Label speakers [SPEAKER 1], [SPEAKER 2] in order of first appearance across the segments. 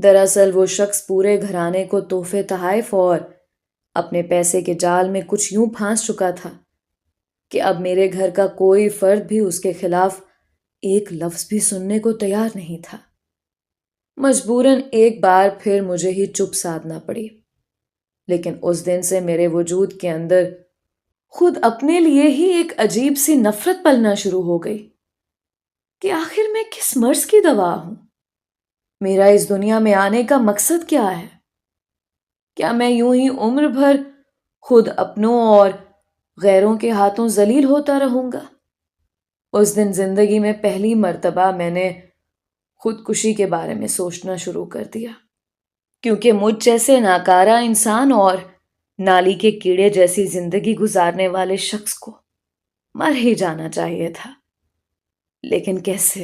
[SPEAKER 1] دراصل وہ شخص پورے گھرانے کو تحفے تحائف اور اپنے پیسے کے جال میں کچھ یوں پھانس چکا تھا کہ اب میرے گھر کا کوئی فرد بھی اس کے خلاف ایک لفظ بھی سننے کو تیار نہیں تھا۔ مجبوراً ایک بار پھر مجھے ہی چپ سادھنا پڑی، لیکن اس دن سے میرے وجود کے اندر خود اپنے لیے ہی ایک عجیب سی نفرت پلنا شروع ہو گئی کہ آخر میں کس مرض کی دوا ہوں؟ میرا اس دنیا میں آنے کا مقصد کیا ہے؟ کیا میں یوں ہی عمر بھر خود اپنوں اور غیروں کے ہاتھوں ذلیل ہوتا رہوں گا؟ اس دن زندگی میں پہلی مرتبہ میں نے خودکشی کے بارے میں سوچنا شروع کر دیا، کیونکہ مجھ جیسے ناکارہ انسان اور نالی کے کیڑے جیسی زندگی گزارنے والے شخص کو مر ہی جانا چاہیے تھا۔ لیکن کیسے؟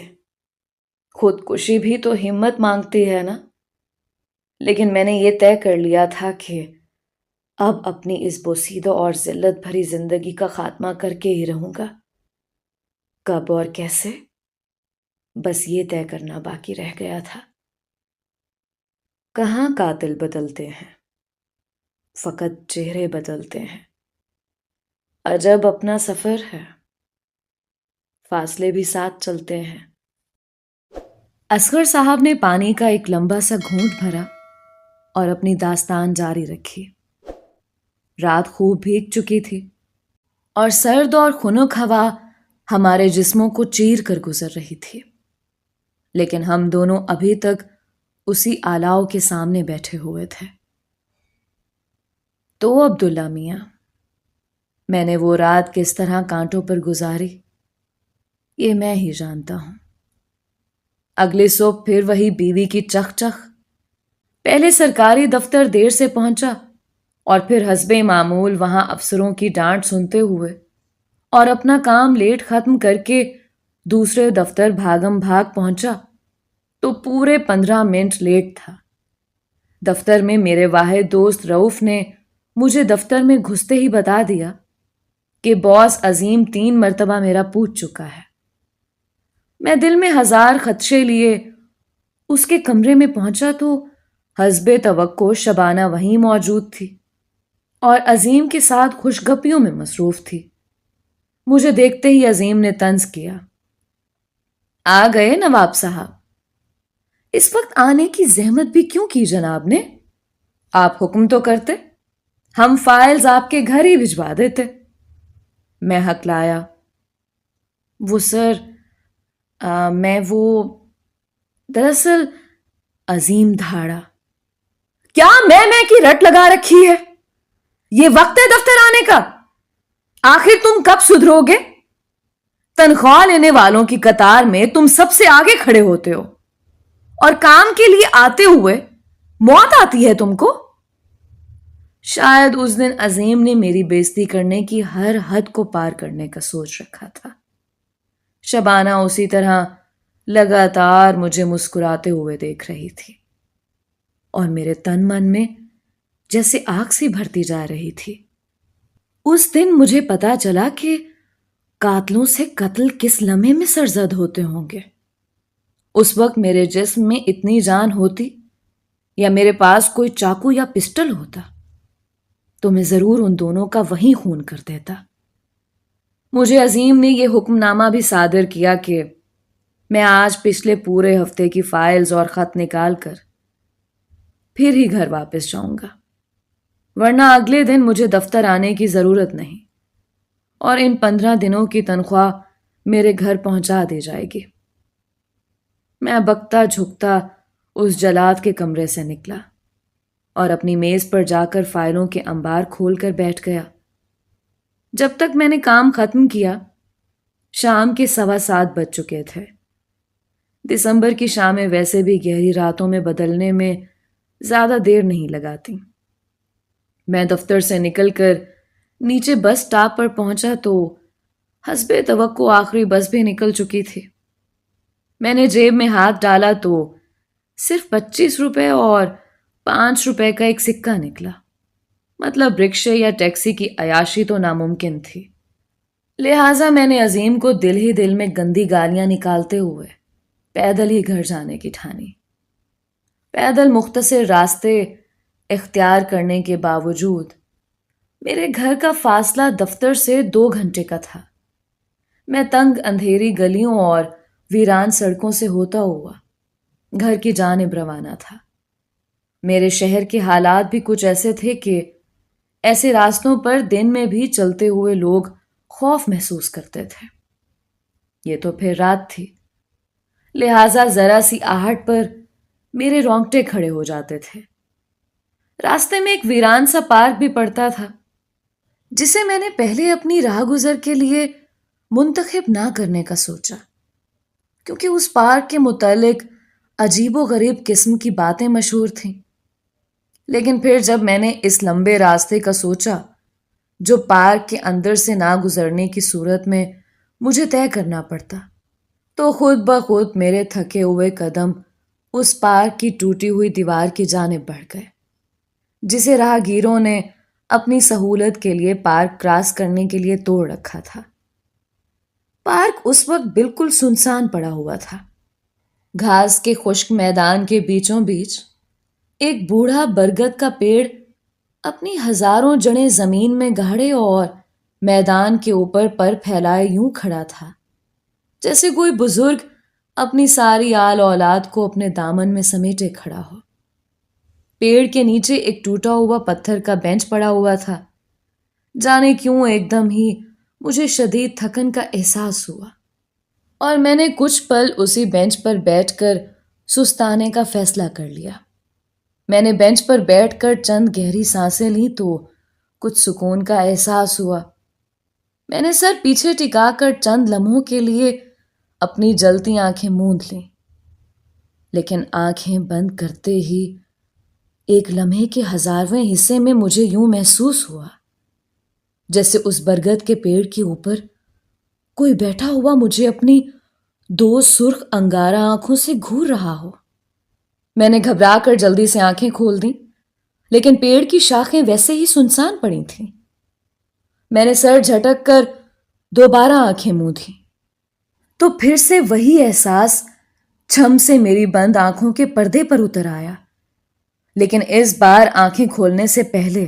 [SPEAKER 1] خودکشی بھی تو ہمت مانگتی ہے نا۔ لیکن میں نے یہ طے کر لیا تھا کہ اب اپنی اس بوسیدہ اور ذلت بھری زندگی کا خاتمہ کر کے ہی رہوں گا۔ کب اور کیسے؟ بس یہ طے کرنا باقی رہ گیا تھا۔ کہاں قاتل بدلتے ہیں، فقط چہرے بدلتے ہیں۔ عجب اپنا سفر ہے، فاصلے بھی ساتھ چلتے ہیں۔ اصغر صاحب نے پانی کا ایک لمبا سا گھونٹ بھرا اور اپنی داستان جاری رکھی۔ رات خوب بھیگ چکی تھی اور سرد اور خنک ہوا ہمارے جسموں کو چیر کر گزر رہی تھی، لیکن ہم دونوں ابھی تک اسی آلاؤ کے سامنے بیٹھے ہوئے تھے۔ تو عبداللہ میاں، میں نے وہ رات کس طرح کانٹوں پر گزاری یہ میں ہی جانتا ہوں۔ اگلی صبح پھر وہی بیوی کی چخ چخ۔ پہلے سرکاری دفتر دیر سے پہنچا اور پھر حسب معمول وہاں افسروں کی ڈانٹ سنتے ہوئے اور اپنا کام لیٹ ختم کر کے دوسرے دفتر بھاگم بھاگ پہنچا تو پورے 15 منٹ لیٹ تھا۔ دفتر میں میرے واحد دوست رؤف نے مجھے دفتر میں گھستے ہی بتا دیا کہ باس عظیم 3 مرتبہ میرا پوچھ چکا ہے۔ میں دل میں ہزار خدشے لیے اس کے کمرے میں پہنچا تو حسب توقع شبانہ وہیں موجود تھی اور عظیم کے ساتھ خوشگپیوں میں مصروف تھی۔ مجھے دیکھتے ہی عظیم نے طنز کیا، آ گئے نواب صاحب؟ اس وقت آنے کی زحمت بھی کیوں کی جناب نے؟ آپ حکم تو کرتے، ہم فائلز آپ کے گھر ہی بھجوا دیتے۔ میں ہکلایا، وہ سر میں وہ دراصل عظیم دھاڑا، کیا میں کی رٹ لگا رکھی ہے؟ یہ وقت ہے دفتر آنے کا؟ آخر تم کب سدھرو گے؟ تنخواہ لینے والوں کی قطار میں تم سب سے آگے کھڑے ہوتے ہو اور کام کے لیے آتے ہوئے موت آتی ہے تم کو۔ شاید اس دن عظیم نے میری بےزتی کرنے کی ہر حد کو پار کرنے کا سوچ رکھا تھا۔ شبانہ اسی طرح لگاتار مجھے مسکراتے ہوئے دیکھ رہی تھی اور میرے تن من میں جیسے آگ سی بھرتی جا رہی تھی۔ اس دن مجھے پتا چلا کہ قاتلوں سے قتل کس لمحے میں سرزد ہوتے ہوں گے۔ اس وقت میرے جسم میں اتنی جان ہوتی یا میرے پاس کوئی چاقو یا پسٹل ہوتا تو میں ضرور ان دونوں کا وہیں خون کر دیتا۔ مجھے عظیم نے یہ حکم نامہ بھی صادر کیا کہ میں آج پچھلے پورے ہفتے کی فائلز اور خط نکال کر پھر ہی گھر واپس جاؤں گا، ورنہ اگلے دن مجھے دفتر آنے کی ضرورت نہیں اور ان 15 دنوں کی تنخواہ میرے گھر پہنچا دی جائے گی۔ میں بکتا جھکتا اس جلاد کے کمرے سے نکلا اور اپنی میز پر جا کر فائلوں کے انبار کھول کر بیٹھ گیا۔ جب تک میں نے کام ختم کیا شام کے 7:15 بج چکے تھے۔ دسمبر کی شامیں ویسے بھی گہری راتوں میں بدلنے میں زیادہ دیر نہیں لگاتی۔ میں دفتر سے نکل کر نیچے بس سٹاپ پر پہنچا تو حسب توقع آخری بس بھی نکل چکی تھی۔ میں نے جیب میں ہاتھ ڈالا تو صرف 25 روپے اور 5 روپے کا ایک سکہ نکلا۔ مطلب رکشے یا ٹیکسی کی عیاشی تو ناممکن تھی، لہٰذا میں نے عظیم کو دل ہی دل میں گندی گالیاں نکالتے ہوئے پیدل ہی گھر جانے کی ٹھانی۔ پیدل مختصر راستے اختیار کرنے کے باوجود میرے گھر کا فاصلہ دفتر سے 2 گھنٹے کا تھا۔ میں تنگ اندھیری گلیوں اور ویران سڑکوں سے ہوتا ہوا گھر کی جانب روانہ تھا۔ میرے شہر کے حالات بھی کچھ ایسے تھے کہ ایسے راستوں پر دن میں بھی چلتے ہوئے لوگ خوف محسوس کرتے تھے۔ یہ تو پھر رات تھی، لہٰذا ذرا سی آہٹ پر میرے رونگٹے کھڑے ہو جاتے تھے۔ راستے میں ایک ویران سا پارک بھی پڑتا تھا، جسے میں نے پہلے اپنی راہ گزر کے لیے منتخب نہ کرنے کا سوچا، کیونکہ اس پارک کے متعلق عجیب و غریب قسم کی باتیں مشہور تھیں۔ لیکن پھر جب میں نے اس لمبے راستے کا سوچا جو پارک کے اندر سے نہ گزرنے کی صورت میں مجھے طے کرنا پڑتا، تو خود بخود میرے تھکے ہوئے قدم اس پارک کی ٹوٹی ہوئی دیوار کی جانب بڑھ گئے، جسے راہگیروں نے اپنی سہولت کے لیے پارک کراس کرنے کے لیے توڑ رکھا تھا۔ پارک اس وقت بالکل سنسان پڑا ہوا تھا۔ گھاس کے خشک میدان کے بیچوں بیچ ایک بوڑھا برگد کا پیڑ اپنی ہزاروں جڑیں زمین میں گاڑے اور میدان کے اوپر پر پھیلائے یوں کھڑا تھا جیسے کوئی بزرگ اپنی ساری آل اولاد کو اپنے دامن میں سمیٹے کھڑا ہو۔ پیڑ کے نیچے ایک ٹوٹا ہوا پتھر کا بینچ پڑا ہوا تھا۔ جانے کیوں ایک دم ہی مجھے شدید تھکن کا احساس ہوا اور میں نے کچھ پل اسی بینچ پر بیٹھ کر سستانے کا فیصلہ کر لیا۔ میں نے بینچ پر بیٹھ کر چند گہری سانسیں لیں تو کچھ سکون کا احساس ہوا۔ میں نے سر پیچھے ٹکا کر چند لمحوں کے لیے اپنی جلتی آنکھیں موند لیں، لیکن آنکھیں بند کرتے ہی ایک لمحے کے 1000ویں حصے میں مجھے یوں محسوس ہوا جیسے اس برگد کے پیڑ کے اوپر کوئی بیٹھا ہوا مجھے اپنی 2 سرخ انگارہ آنکھوں سے گھور رہا ہو۔ میں نے گھبرا کر جلدی سے آنکھیں کھول دیں، لیکن پیڑ کی شاخیں ویسے ہی سنسان پڑی تھیں۔ میں نے سر جھٹک کر دوبارہ آنکھیں موندیں تو پھر سے وہی احساس چھم سے میری بند آنکھوں کے پردے پر اتر آیا، لیکن اس بار آنکھیں کھولنے سے پہلے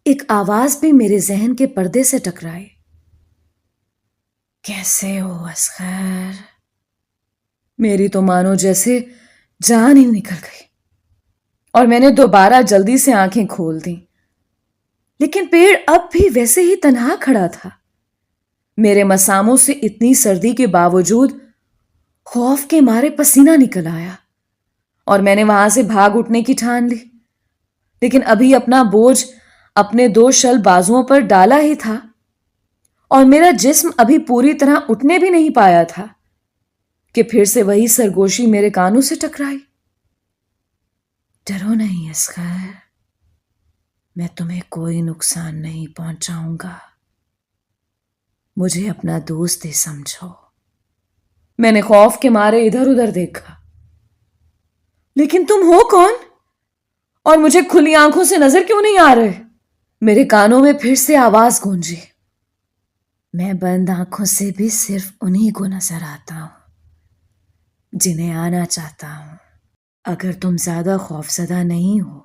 [SPEAKER 1] ایک آواز بھی میرے ذہن کے پردے سے ٹکرائی۔ کیسے ہو اصغر؟ میری تو مانو جیسے جان ہی نکل گئی اور میں نے دوبارہ جلدی سے آنکھیں کھول دیں، لیکن پیڑ اب بھی ویسے ہی تنہا کھڑا تھا۔ میرے مساموں سے اتنی سردی کے باوجود خوف کے مارے پسینہ نکل آیا اور میں نے وہاں سے بھاگ اٹھنے کی ٹھان لی، لیکن ابھی اپنا بوجھ اپنے 2 شل بازوؤں پر ڈالا ہی تھا اور میرا جسم ابھی پوری طرح اٹھنے بھی نہیں پایا تھا کہ پھر سے وہی سرگوشی میرے کانوں سے ٹکرائی۔ ڈرو نہیں اصغر، میں تمہیں کوئی نقصان نہیں پہنچاؤں گا، مجھے اپنا دوست ہی سمجھو۔ میں نے خوف کے مارے ادھر ادھر دیکھا، لیکن تم ہو کون اور مجھے کھلی آنکھوں سے نظر کیوں نہیں آ رہے؟ میرے کانوں میں پھر سے آواز گونجی۔ میں بند آنکھوں سے بھی صرف انہی کو نظر آتا ہوں جنہیں آنا چاہتا ہوں۔ اگر تم زیادہ خوفزدہ نہیں ہو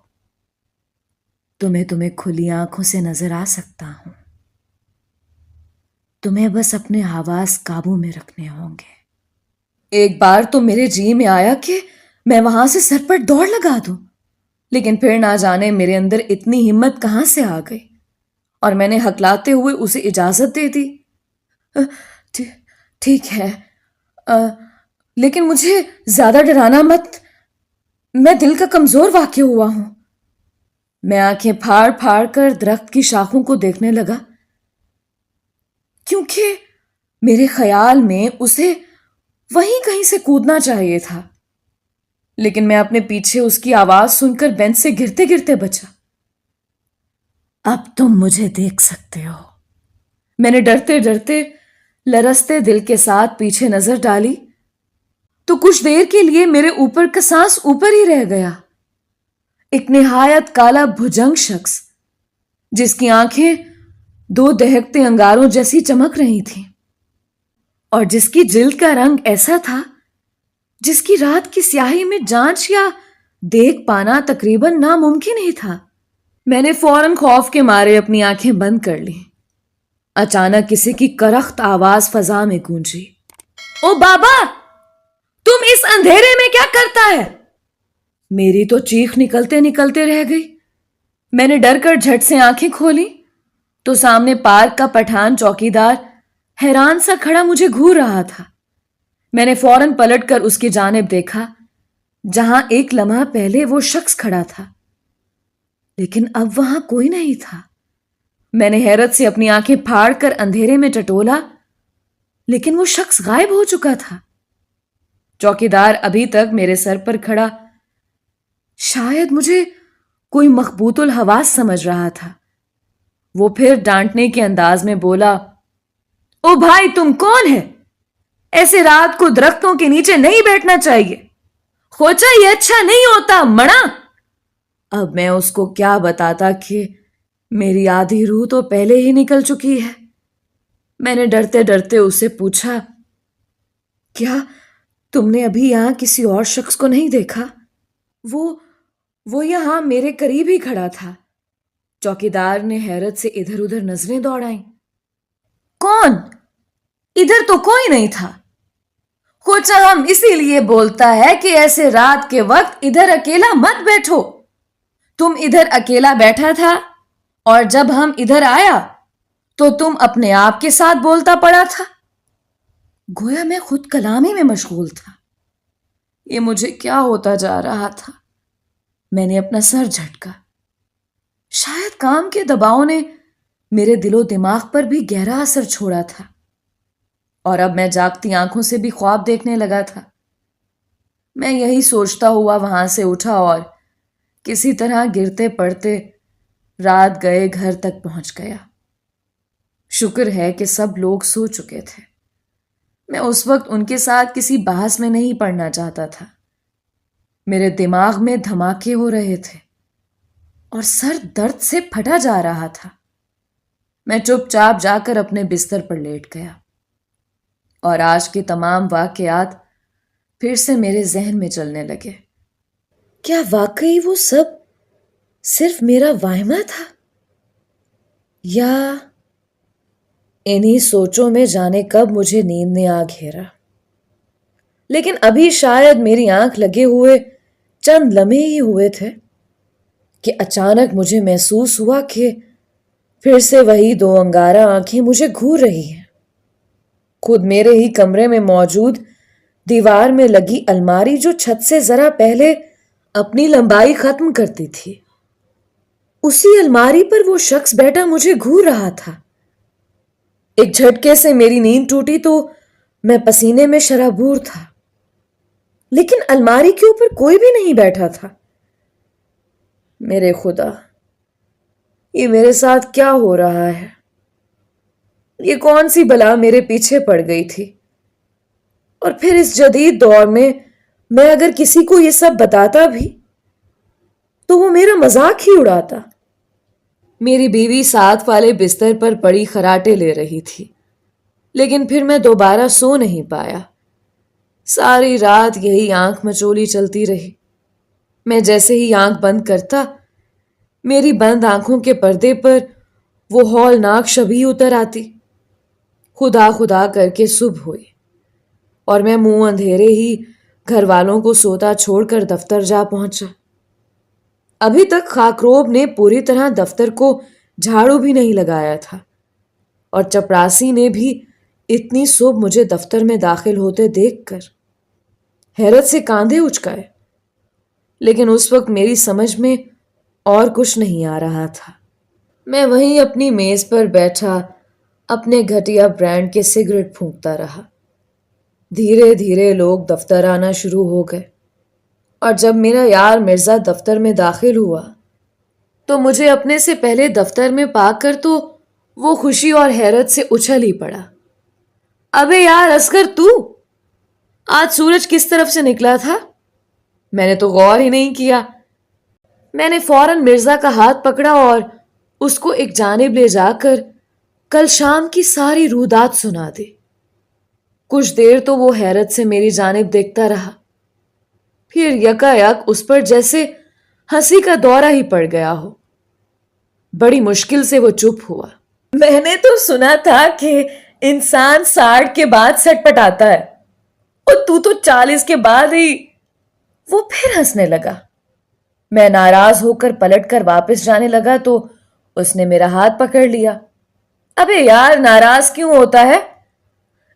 [SPEAKER 1] تو میں تمہیں کھلی آنکھوں سے نظر آ سکتا ہوں، تمہیں بس اپنے حواس قابو میں رکھنے ہوں گے۔ ایک بار تو میرے جی میں آیا کہ میں وہاں سے سر پر دوڑ لگا دوں، لیکن پھر نہ جانے میرے اندر اتنی ہمت کہاں سے آ گئی اور میں نے ہکلاتے ہوئے اسے اجازت دے دی۔ ٹھیک ہے، لیکن مجھے زیادہ ڈرانا مت، میں دل کا کمزور واقع ہوا ہوں۔ میں آنکھیں پھاڑ پھاڑ کر درخت کی شاخوں کو دیکھنے لگا، کیونکہ میرے خیال میں اسے وہیں کہیں سے کودنا چاہیے تھا، لیکن میں اپنے پیچھے اس کی آواز سن کر بینچ سے گرتے گرتے بچا۔ اب تم مجھے دیکھ سکتے ہو، میں نے ڈرتے ڈرتے لرزتے دل کے ساتھ پیچھے نظر ڈالی تو کچھ دیر کے لیے میرے اوپر کا سانس اوپر ہی رہ گیا۔ ایک نہایت کالا بھجنگ شخص جس کی آنکھیں 2 دہکتے انگاروں جیسی چمک رہی تھیں اور جس کی جلد کا رنگ ایسا تھا جس کی رات کی سیاہی میں جانچ یا دیکھ پانا تقریباً ناممکن ہی تھا۔ میں نے فوراً خوف کے مارے اپنی آنکھیں بند کر لی۔ اچانک کسی کی کرخت آواز فضا میں گونجی، او بابا، تم اس اندھیرے میں کیا کرتا ہے؟ میری تو چیخ نکلتے نکلتے رہ گئی۔ میں نے ڈر کر جھٹ سے آنکھیں کھولی تو سامنے پارک کا پٹھان چوکیدار حیران سا کھڑا مجھے گھور رہا تھا۔ میں نے فوراً پلٹ کر اس کی جانب دیکھا جہاں ایک لمحہ پہلے وہ شخص کھڑا تھا، لیکن اب وہاں کوئی نہیں تھا۔ میں نے حیرت سے اپنی آنکھیں پھاڑ کر اندھیرے میں ٹٹولا، لیکن وہ شخص غائب ہو چکا تھا۔ چوکیدار ابھی تک میرے سر پر کھڑا، شاید مجھے کوئی مخبوط الحواس سمجھ رہا تھا۔ وہ پھر ڈانٹنے کے انداز میں بولا، او بھائی، تم کون ہے؟ ایسے رات کو درختوں کے نیچے نہیں بیٹھنا چاہیے، خوچا یہ اچھا نہیں ہوتا مڑا۔ اب میں اس کو کیا بتاتا کہ میری آدھی روح تو پہلے ہی نکل چکی ہے۔ میں نے ڈرتے ڈرتے اسے پوچھا، کیا تم نے ابھی یہاں کسی اور شخص کو نہیں دیکھا؟ وہ یہاں میرے قریب ہی کھڑا تھا۔ چوکیدار نے حیرت سے ادھر ادھر نظریں دوڑائیں۔ کون؟ ادھر تو کوئی نہیں تھا۔ خوچا ہم اسی لیے بولتا ہے کہ ایسے رات کے وقت ادھر اکیلا مت بیٹھو۔ تم ادھر اکیلا بیٹھا تھا اور جب ہم ادھر آیا تو تم اپنے آپ کے ساتھ بولتا پڑا تھا۔ گویا میں خود کلامی میں مشغول تھا۔ یہ مجھے کیا ہوتا جا رہا تھا؟ میں نے اپنا سر جھٹکا۔ شاید کام کے دباؤ نے میرے دل و دماغ پر بھی گہرا اثر چھوڑا تھا، اور اب میں جاگتی آنکھوں سے بھی خواب دیکھنے لگا تھا۔ میں یہی سوچتا ہوا وہاں سے اٹھا اور کسی طرح گرتے پڑتے رات گئے گھر تک پہنچ گیا۔ شکر ہے کہ سب لوگ سو چکے تھے۔ میں اس وقت ان کے ساتھ کسی بحث میں نہیں پڑنا چاہتا تھا۔ میرے دماغ میں دھماکے ہو رہے تھے اور سر درد سے پھٹا جا رہا تھا۔ میں چپ چاپ جا کر اپنے بستر پر لیٹ گیا اور آج کے تمام واقعات پھر سے میرے ذہن میں چلنے لگے۔ کیا واقعی وہ سب صرف میرا واہمہ تھا، یا انہی سوچوں میں جانے کب مجھے نیند نے آ گھیرا؟ لیکن ابھی شاید میری آنکھ لگے ہوئے چند لمحے ہی ہوئے تھے کہ اچانک مجھے محسوس ہوا کہ پھر سے وہی دو انگارہ آنکھیں مجھے گھور رہی ہیں۔ خود میرے ہی کمرے میں موجود دیوار میں لگی الماری جو چھت سے ذرا پہلے اپنی لمبائی ختم کرتی تھی، اسی الماری پر وہ شخص بیٹھا مجھے گھور رہا تھا۔ ایک جھٹکے سے میری نیند ٹوٹی تو میں پسینے میں شرابور تھا، لیکن الماری کے اوپر کوئی بھی نہیں بیٹھا تھا۔ میرے خدا، یہ میرے ساتھ کیا ہو رہا ہے؟ یہ کون سی بلا میرے پیچھے پڑ گئی تھی؟ اور پھر اس جدید دور میں اگر کسی کو یہ سب بتاتا بھی تو وہ میرا مذاق ہی اڑاتا۔ میری بیوی ساتھ والے بستر پر پڑی خراٹے لے رہی تھی، لیکن پھر میں دوبارہ سو نہیں پایا۔ ساری رات یہی آنکھ مچولی چلتی رہی۔ میں جیسے ہی آنکھ بند کرتا، میری بند آنکھوں کے پردے پر وہ ہولناک شبیہ اتر آتی۔ خدا خدا کر کے صبح ہوئی اور میں منہ اندھیرے ہی گھر والوں کو سوتا چھوڑ کر دفتر جا پہنچا۔ ابھی تک خاکروب نے پوری طرح دفتر کو جھاڑو بھی نہیں لگایا تھا، اور چپراسی نے بھی اتنی صبح مجھے دفتر میں داخل ہوتے دیکھ کر حیرت سے کاندھے اچکائے۔ لیکن اس وقت میری سمجھ میں اور کچھ نہیں آ رہا تھا۔ میں وہیں اپنی میز پر بیٹھا اپنے گھٹیا برانڈ کے سگریٹ پھونکتا رہا۔ دھیرے دھیرے لوگ دفتر آنا شروع ہو گئے، اور جب میرا یار مرزا دفتر میں داخل ہوا تو مجھے اپنے سے پہلے دفتر میں پا کر تو وہ خوشی اور حیرت سے اچھل ہی پڑا۔ ابے یار اصغر، تو آج سورج کس طرف سے نکلا تھا؟ میں نے تو غور ہی نہیں کیا۔ میں نے فوراً مرزا کا ہاتھ پکڑا اور اس کو ایک جانب لے جا کر کل شام کی ساری رودات سنا دی۔ کچھ دیر تو وہ حیرت سے میری جانب دیکھتا رہا، پھر یکایک اس پر جیسے ہنسی کا دورہ ہی پڑ گیا ہو۔ بڑی مشکل سے وہ چپ ہوا۔ میں نے تو سنا تھا کہ انسان 60 کے بعد سٹ پٹاتا ہے، اور تو 40 کے بعد ہی۔ وہ پھر ہنسنے لگا۔ میں ناراض ہو کر پلٹ کر واپس جانے لگا تو اس نے میرا ہاتھ پکڑ لیا۔ ابے یار، ناراض کیوں ہوتا ہے؟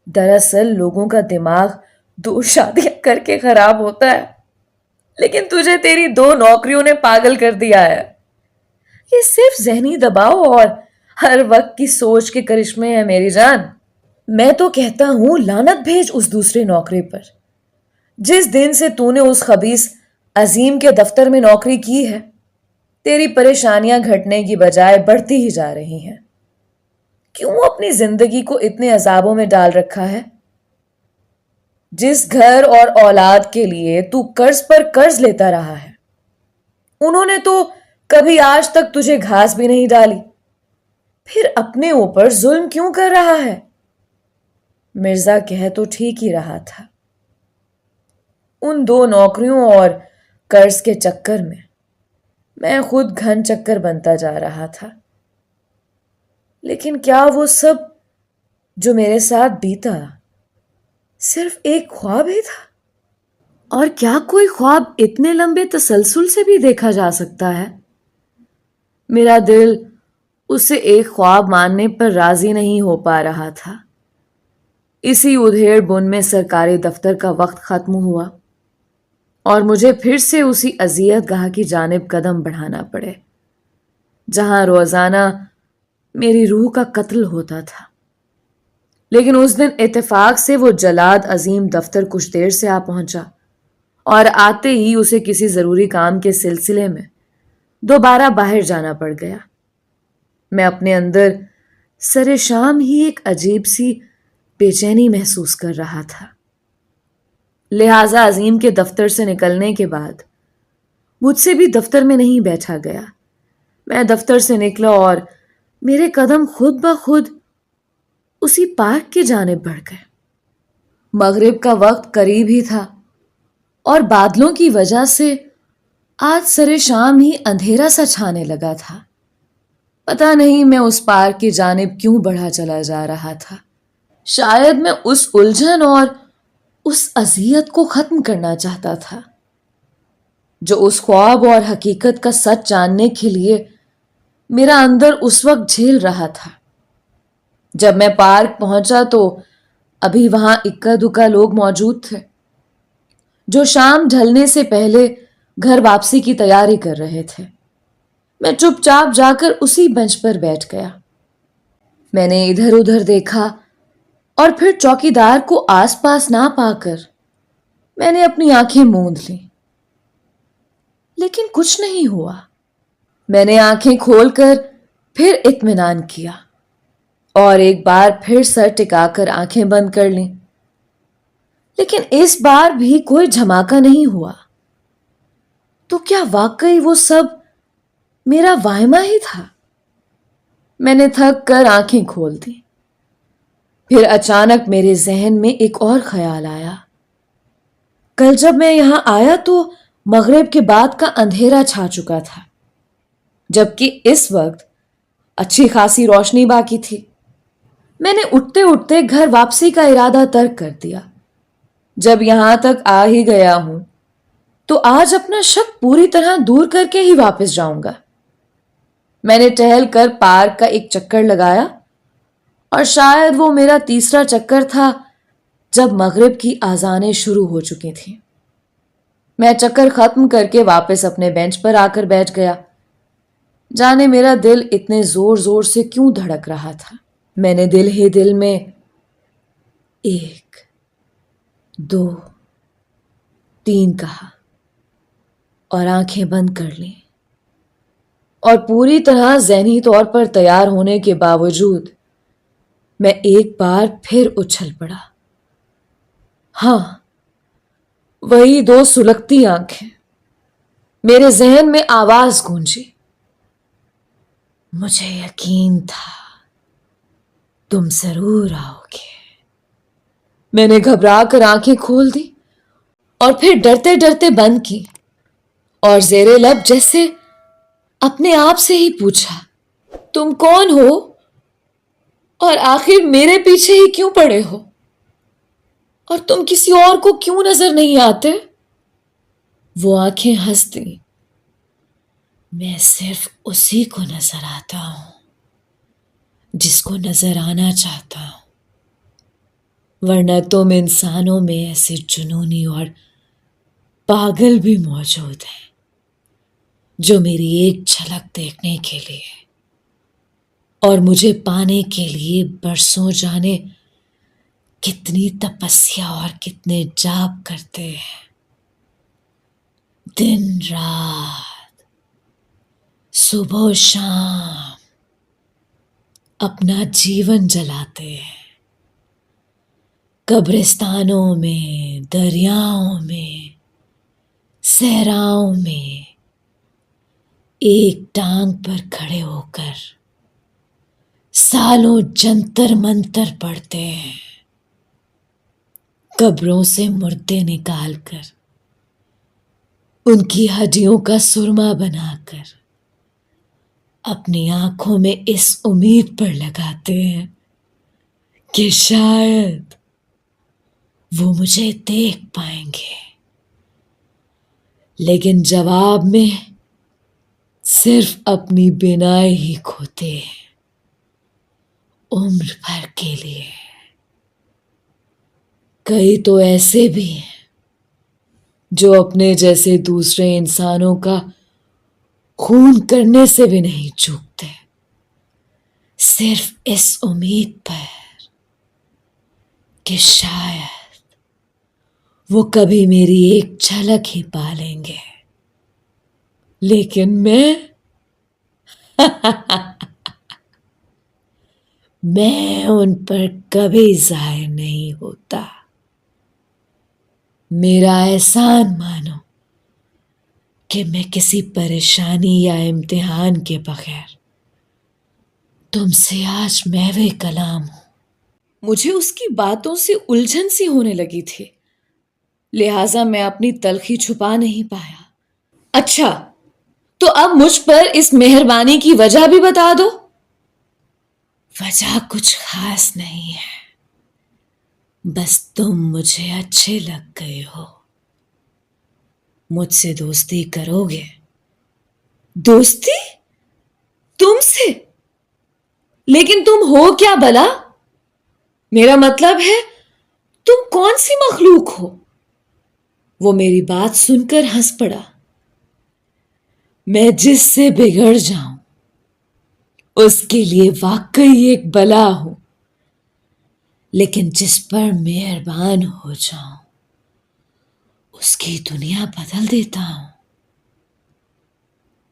[SPEAKER 1] دراصل لوگوں کا دماغ 2 شادیاں کر کے خراب ہوتا ہے، لیکن تجھے تیری 2 نوکریوں نے پاگل کر دیا ہے۔ یہ صرف ذہنی دباؤ اور ہر وقت کی سوچ کے کرشمے ہیں میری جان۔ میں تو کہتا ہوں لعنت بھیج اس دوسری نوکری پر۔ جس دن سے تو نے اس خبیث عظیم کے دفتر میں نوکری کی ہے، تیری پریشانیاں گھٹنے کی بجائے بڑھتی ہی جا رہی ہیں۔ کیوں اپنی زندگی کو اتنے عذابوں میں ڈال رکھا ہے؟ جس گھر اور اولاد کے لیے تو قرض پر قرض لیتا رہا ہے، انہوں نے تو کبھی آج تک تجھے گھاس بھی نہیں ڈالی، پھر اپنے اوپر ظلم کیوں کر رہا ہے؟ مرزا کہہ تو ٹھیک ہی رہا تھا۔ ان 2 نوکریوں اور قرض کے چکر میں خود گھن چکر بنتا جا رہا تھا۔ لیکن کیا وہ سب جو میرے ساتھ بیتا صرف ایک خواب ہی تھا؟ اور کیا کوئی خواب اتنے لمبے تسلسل سے بھی دیکھا جا سکتا ہے؟ میرا دل اسے ایک خواب ماننے پر راضی نہیں ہو پا رہا تھا۔ اسی ادھیڑ بن میں سرکاری دفتر کا وقت ختم ہوا اور مجھے پھر سے اسی اذیت گاہ کی جانب قدم بڑھانا پڑے، جہاں روزانہ میری روح کا قتل ہوتا تھا۔ لیکن اس دن اتفاق سے وہ جلاد عظیم دفتر کچھ دیر سے آ پہنچا، اور آتے ہی اسے کسی ضروری کام کے سلسلے میں دوبارہ باہر جانا پڑ گیا۔ میں اپنے اندر سر شام ہی ایک عجیب سی بے چینی محسوس کر رہا تھا۔ لہذا عظیم کے دفتر سے نکلنے کے بعد مجھ سے بھی دفتر میں نہیں بیٹھا گیا۔ میں دفتر سے نکلا اور میرے قدم خود بخود اسی پارک کی جانب بڑھ گئے۔ مغرب کا وقت قریب ہی تھا اور بادلوں کی وجہ سے آج سر شام ہی اندھیرا سا چھانے لگا تھا۔ پتہ نہیں میں اس پارک کی جانب کیوں بڑھا چلا جا رہا تھا۔ شاید میں اس الجھن اور اس اذیت کو ختم کرنا چاہتا تھا جو اس خواب اور حقیقت کا سچ جاننے کے لیے میرا اندر اس وقت جھیل رہا تھا۔ جب میں پارک پہنچا تو ابھی وہاں اکا دکا لوگ موجود تھے جو شام ڈھلنے سے پہلے گھر واپسی کی تیاری کر رہے تھے۔ میں چپ چاپ جا کر اسی بنچ پر بیٹھ گیا۔ میں نے ادھر ادھر دیکھا اور پھر چوکیدار کو آس پاس نہ پا کر میں نے اپنی آنکھیں موند لیں، لیکن کچھ نہیں ہوا۔ میں نے آنکھیں کھول کر پھر اطمینان کیا اور ایک بار پھر سر ٹکا کر آنکھیں بند کر لیں، لیکن اس بار بھی کوئی دھماکہ نہیں ہوا۔ تو کیا واقعی وہ سب میرا واہمہ ہی تھا؟ میں نے تھک کر آنکھیں کھول دی۔ پھر اچانک میرے ذہن میں ایک اور خیال آیا۔ کل جب میں یہاں آیا تو مغرب کے بعد کا اندھیرا چھا چکا تھا، جبکہ اس وقت اچھی خاصی روشنی باقی تھی۔ میں نے اٹھتے اٹھتے گھر واپسی کا ارادہ ترک کر دیا۔ جب یہاں تک آ ہی گیا ہوں تو آج اپنا شک پوری طرح دور کر کے ہی واپس جاؤں گا۔ میں نے ٹہل کر پارک کا ایک چکر لگایا، اور شاید وہ میرا تیسرا چکر تھا جب مغرب کی اذانیں شروع ہو چکی تھیں۔ میں چکر ختم کر کے واپس اپنے بینچ پر آ کر بیٹھ گیا۔ جانے میرا دل اتنے زور زور سے کیوں دھڑک رہا تھا۔ میں نے دل ہی دل میں 1 2 3 کہا اور آنکھیں بند کر لیں، اور پوری طرح ذہنی طور پر تیار ہونے کے باوجود میں ایک بار پھر اچھل پڑا۔ ہاں، وہی 2 سلگتی آنکھیں۔ میرے ذہن میں آواز گونجی، مجھے یقین تھا تم ضرور آؤ گے۔ میں نے گھبرا کر آنکھیں کھول دی اور پھر ڈرتے ڈرتے بند کی اور زیر لب جیسے اپنے آپ سے ہی پوچھا، تم کون ہو اور آخر میرے پیچھے ہی کیوں پڑے ہو؟ اور تم کسی اور کو کیوں نظر نہیں آتے؟ وہ آنکھیں ہنس دیں، میں صرف اسی کو نظر آتا ہوں جس کو نظر آنا چاہتا ہوں، ورنہ تم انسانوں میں ایسے جنونی اور پاگل بھی موجود ہیں جو میری ایک جھلک دیکھنے کے لیے اور مجھے پانے کے لیے برسوں جانے کتنی تپسیا اور کتنے جاپ کرتے ہیں، دن رات، صبح و شام اپنا جیون جلاتے ہیں، قبرستانوں میں، دریاؤں میں، صحراؤں میں ایک ٹانگ پر کھڑے ہو کر سالوں جنتر منتر پڑھتے ہیں، قبروں سے مردے نکال کر ان کی ہڈیوں کا سرما بنا کر اپنی آنکھوں میں اس امید پر لگاتے ہیں کہ شاید وہ مجھے دیکھ پائیں گے، لیکن جواب میں صرف اپنی بینائی ہی کھوتے ہیں، عمر بھر کے لیے۔ کئی تو ایسے بھی ہیں جو اپنے جیسے دوسرے انسانوں کا خون کرنے سے بھی نہیں چوکتے، صرف اس امید پر کہ شاید وہ کبھی میری ایک جھلک ہی پا لیں گے، لیکن میں ان پر کبھی ظاہر نہیں ہوتا۔ میرا احسان مانو کہ میں کسی پریشانی یا امتحان کے بغیر تم سے آج محو کلام ہوں۔ مجھے اس کی باتوں سے الجھن سی ہونے لگی تھی، لہٰذا میں اپنی تلخی چھپا نہیں پایا۔ اچھا، تو اب مجھ پر اس مہربانی کی وجہ بھی بتا دو۔ وجہ کچھ خاص نہیں ہے، بس تم مجھے اچھے لگ گئے ہو، مجھ سے دوستی کرو گے؟ دوستی؟ تم سے؟ لیکن تم ہو کیا بلا؟ میرا مطلب ہے تم کون سی مخلوق ہو؟ وہ میری بات سن کر ہنس پڑا۔ میں جس سے بگڑ جاؤں اس کے لیے واقعی ایک بلا ہوں، لیکن جس پر مہربان ہو جاؤں اس کی دنیا بدل دیتا ہوں۔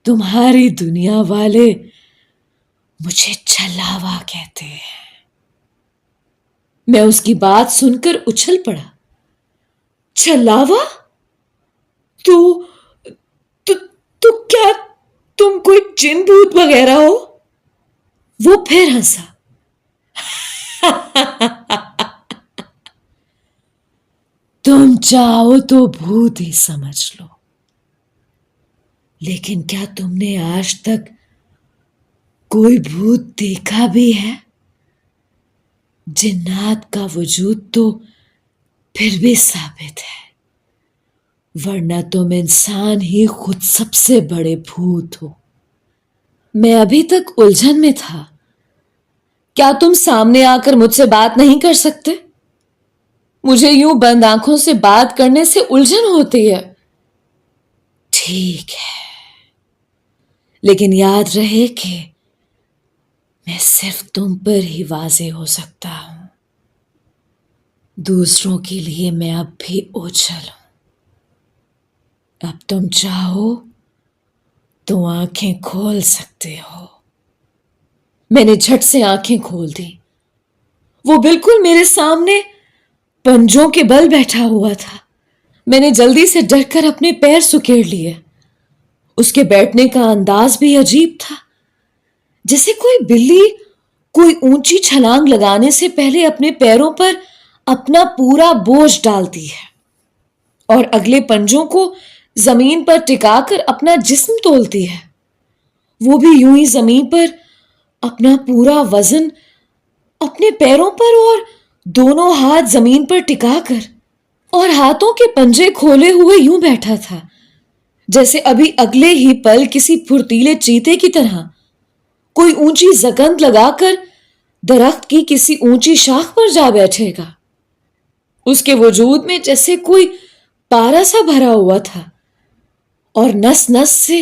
[SPEAKER 1] تمہاری دنیا والے مجھے چھلاوا کہتے ہیں۔ میں اس کی بات سن کر اچھل پڑا۔ چھلاوا؟ تو کیا تم کوئی جن بھوت وغیرہ ہو؟ وہ پھر ہنسا۔ تم چاہو تو بھوت ہی سمجھ لو، لیکن کیا تم نے آج تک کوئی بھوت دیکھا بھی ہے؟ جنات کا وجود تو پھر بھی ثابت ہے، ورنہ تم انسان ہی خود سب سے بڑے بھوت ہو۔ میں ابھی تک الجھن میں تھا۔ کیا تم سامنے آ کر مجھ سے بات نہیں کر سکتے؟ مجھے یوں بند آنکھوں سے بات کرنے سے الجھن ہوتی ہے۔ ٹھیک ہے، لیکن یاد رہے کہ میں صرف تم پر ہی واضح ہو سکتا ہوں، دوسروں کے لیے میں اب بھی اوجھل ہوں۔ اب تم چاہو تو آنکھیں کھول سکتے ہو۔ میں نے جھٹ سے آنکھیں کھول دی۔ وہ بالکل میرے سامنے پنجوں کے بل بیٹھا ہوا تھا۔ میں نے جلدی سے ڈر کر اپنے پیر سکیڑ لیے۔ اس کے بیٹھنے کا انداز بھی عجیب تھا، جیسے کوئی بلی کوئی اونچی چھلانگ لگانے سے پہلے اپنے پیروں پر اپنا پورا بوجھ ڈالتی ہے۔ اور اگلے پنجوں کو زمین پر ٹکا کر اپنا جسم تولتی ہے، وہ بھی یوں ہی زمین پر اپنا پورا وزن اپنے پیروں پر اور دونوں ہاتھ زمین پر ٹکا کر، اور ہاتھوں کے پنجے کھولے ہوئے یوں بیٹھا تھا جیسے ابھی اگلے ہی پل کسی پھرتیلے چیتے کی طرح کوئی اونچی زکند لگا کر درخت کی کسی اونچی شاخ پر جا بیٹھے گا۔ اس کے وجود میں جیسے کوئی پارا سا بھرا ہوا تھا اور نس نس سے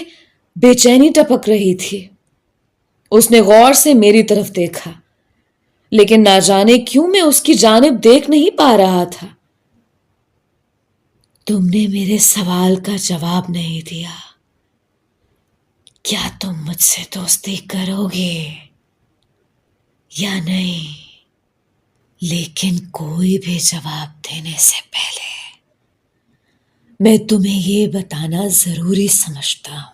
[SPEAKER 1] بے چینی ٹپک رہی تھی۔ اس نے غور سے میری طرف دیکھا، لیکن نہ جانے کیوں میں اس کی جانب دیکھ نہیں پا رہا تھا۔ تم نے میرے سوال کا جواب نہیں دیا، کیا تم مجھ سے دوستی کرو گے یا نہیں؟ لیکن کوئی بھی جواب دینے سے پہلے میں تمہیں یہ بتانا ضروری سمجھتا ہوں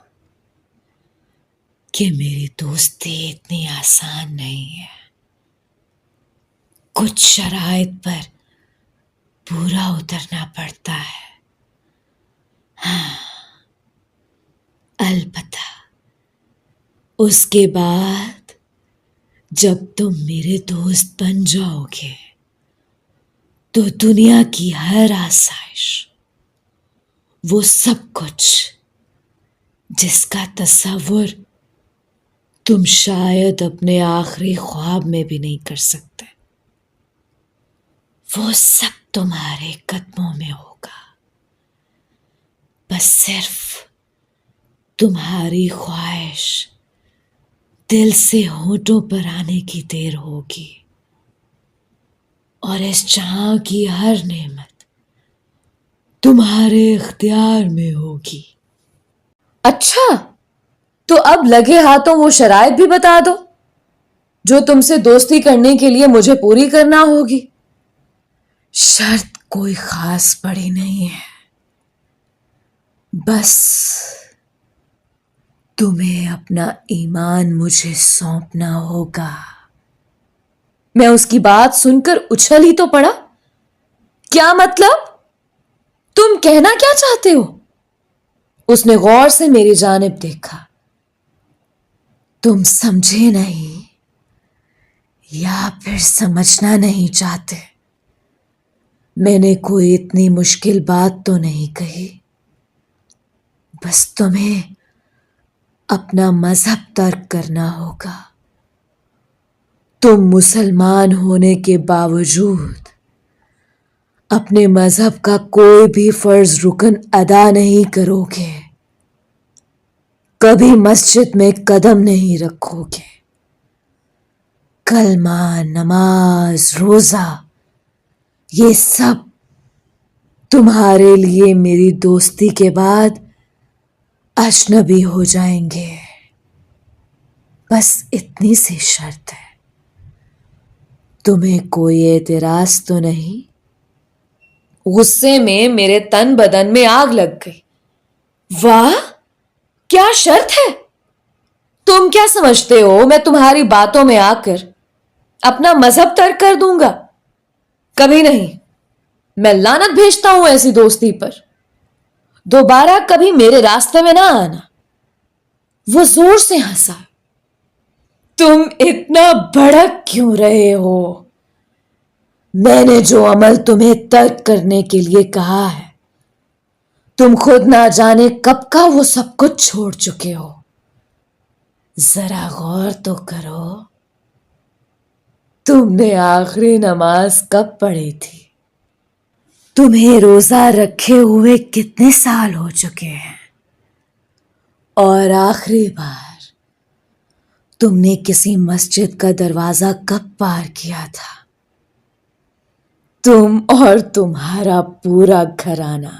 [SPEAKER 1] کہ میری دوستی اتنی آسان نہیں ہے۔ کچھ شرائط پر پورا اترنا پڑتا ہے۔ ہاں، البتہ اس کے بعد جب تم میرے دوست بن جاؤ گے تو دنیا کی ہر آسائش، وہ سب کچھ جس کا تصور تم شاید اپنے آخری خواب میں بھی نہیں کر سکتے، وہ سب تمہارے قدموں میں ہوگا۔ بس صرف تمہاری خواہش دل سے ہونٹوں پر آنے کی دیر ہوگی، اور اس جہاں کی ہر نعمت تمہارے اختیار میں ہوگی۔ اچھا، تو اب لگے ہاتھوں وہ شرائط بھی بتا دو جو تم سے دوستی کرنے کے لیے مجھے پوری کرنا ہوگی۔ شرط کوئی خاص بڑی نہیں ہے، بس تمہیں اپنا ایمان مجھے سونپنا ہوگا۔ میں اس کی بات سن کر اچھل ہی تو پڑا۔ کیا مطلب؟ تم کہنا کیا چاہتے ہو؟ اس نے غور سے میری جانب دیکھا۔ تم سمجھے نہیں یا پھر سمجھنا نہیں چاہتے؟ میں نے کوئی اتنی مشکل بات تو نہیں کہی، بس تمہیں اپنا مذہب ترک کرنا ہوگا۔ تم مسلمان ہونے کے باوجود اپنے مذہب کا کوئی بھی فرض رکن ادا نہیں کرو گے، کبھی مسجد میں قدم نہیں رکھو گے، کلمہ، نماز، روزہ، یہ سب تمہارے لیے میری دوستی کے بعد اجنبی ہو جائیں گے۔ بس اتنی سی شرط ہے۔ تمہیں کوئی اعتراض تو نہیں؟ غصے میں میرے تن بدن میں آگ لگ گئی۔ واہ، کیا شرط ہے! تم کیا سمجھتے ہو میں تمہاری باتوں میں آ کر اپنا مذہب ترک کر دوں گا؟ کبھی نہیں۔ میں لعنت بھیجتا ہوں ایسی دوستی پر۔ دوبارہ کبھی میرے راستے میں نہ آنا۔ وہ زور سے ہنسا۔ تم اتنا بھڑک کیوں رہے ہو؟ میں نے جو عمل تمہیں ترک کرنے کے لیے کہا ہے، تم خود نہ جانے کب کا وہ سب کچھ چھوڑ چکے ہو۔ ذرا غور تو کرو، تم نے آخری نماز کب پڑھی تھی؟ تمہیں روزہ رکھے ہوئے کتنے سال ہو چکے ہیں؟ اور آخری بار تم نے کسی مسجد کا دروازہ کب پار کیا تھا؟ تم اور تمہارا پورا گھرانہ۔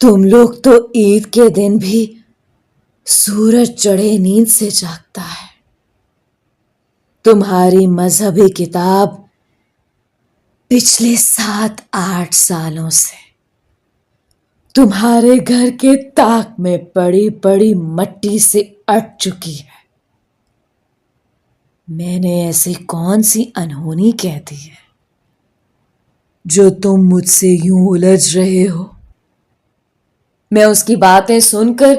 [SPEAKER 1] تم لوگ تو عید کے دن بھی سورج چڑھے نیند سے جاگتا ہے۔ تمہاری مذہبی کتاب پچھلے 7-8 سالوں سے تمہارے گھر کے طاق میں پڑی پڑی مٹی سے اٹ چکی ہے۔ میں نے ایسی کون سی انہونی کہہ دی ہے جو تم مجھ سے یوں الجھ رہے ہو۔ میں اس کی باتیں سن کر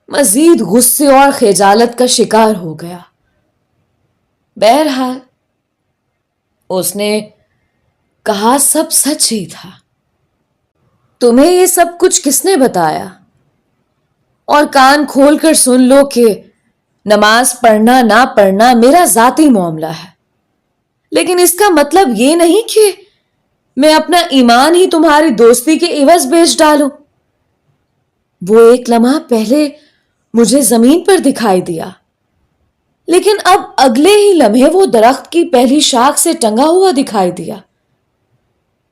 [SPEAKER 1] مزید غصے اور خجالت کا شکار ہو گیا۔ بہرحال اس نے کہا سب سچ ہی تھا۔ تمہیں یہ سب کچھ کس نے بتایا؟ اور کان کھول کر سن لو کہ نماز پڑھنا نہ پڑھنا میرا ذاتی معاملہ ہے، لیکن اس کا مطلب یہ نہیں کہ میں اپنا ایمان ہی تمہاری دوستی کے عوض بیچ ڈالوں۔ وہ ایک لمحہ پہلے مجھے زمین پر دکھائی دیا، لیکن اب اگلے ہی لمحے وہ درخت کی پہلی شاخ سے ٹنگا ہوا دکھائی دیا۔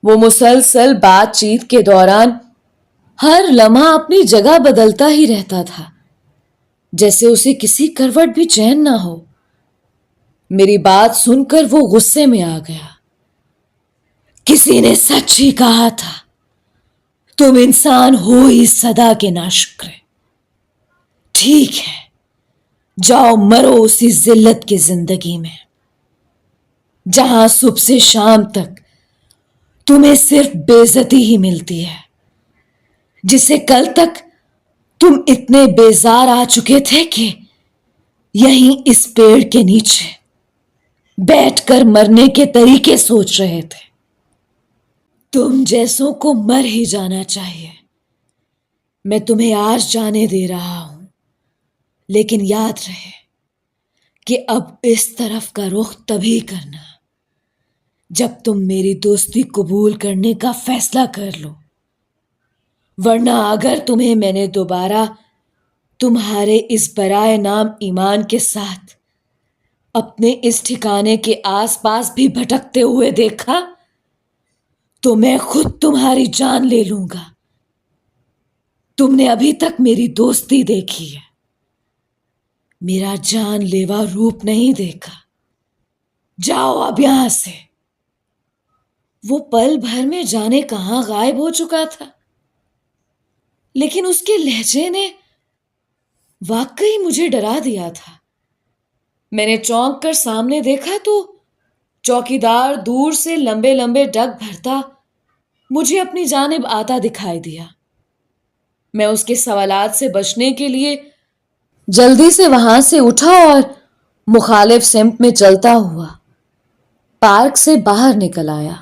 [SPEAKER 1] وہ مسلسل بات چیت کے دوران ہر لمحہ اپنی جگہ بدلتا ہی رہتا تھا، جیسے اسے کسی کروٹ بھی چین نہ ہو۔ میری بات سن کر وہ غصے میں آ گیا۔ کسی نے سچ ہی کہا تھا، تم انسان ہو ہی صدا کے ناشکر۔ ٹھیک ہے، جاؤ مرو اسی ذلت کی زندگی میں، جہاں صبح سے شام تک تمہیں صرف بے عزتی ہی ملتی ہے، جسے کل تک تم اتنے بیزار آ چکے تھے کہ یہیں اس پیڑ کے نیچے بیٹھ کر مرنے کے طریقے سوچ رہے تھے۔ تم جیسوں کو مر ہی جانا چاہیے۔ میں تمہیں آج جانے دے رہا ہوں، لیکن یاد رہے کہ اب اس طرف کا رخ تبھی کرنا جب تم میری دوستی قبول کرنے کا فیصلہ کر لو، ورنہ اگر تمہیں میں نے دوبارہ تمہارے اس برائے نام ایمان کے ساتھ اپنے اس ٹھکانے کے آس پاس بھی بھٹکتے ہوئے دیکھا تو میں خود تمہاری جان لے لوں گا۔ تم نے ابھی تک میری دوستی دیکھی ہے، میرا جان لیوا روپ نہیں دیکھا۔ جاؤ اب یہاں سے۔ وہ پل بھر میں جانے کہاں غائب ہو چکا تھا، لیکن اس کے لہجے نے واقعی مجھے ڈرا دیا تھا۔ میں نے چونک کر سامنے دیکھا تو چوکیدار دور سے لمبے لمبے ڈگ بھرتا مجھے اپنی جانب آتا دکھائی دیا۔ میں اس کے سوالات سے بچنے کے لیے جلدی سے وہاں سے اٹھا اور مخالف سمت میں چلتا ہوا پارک سے باہر نکل آیا۔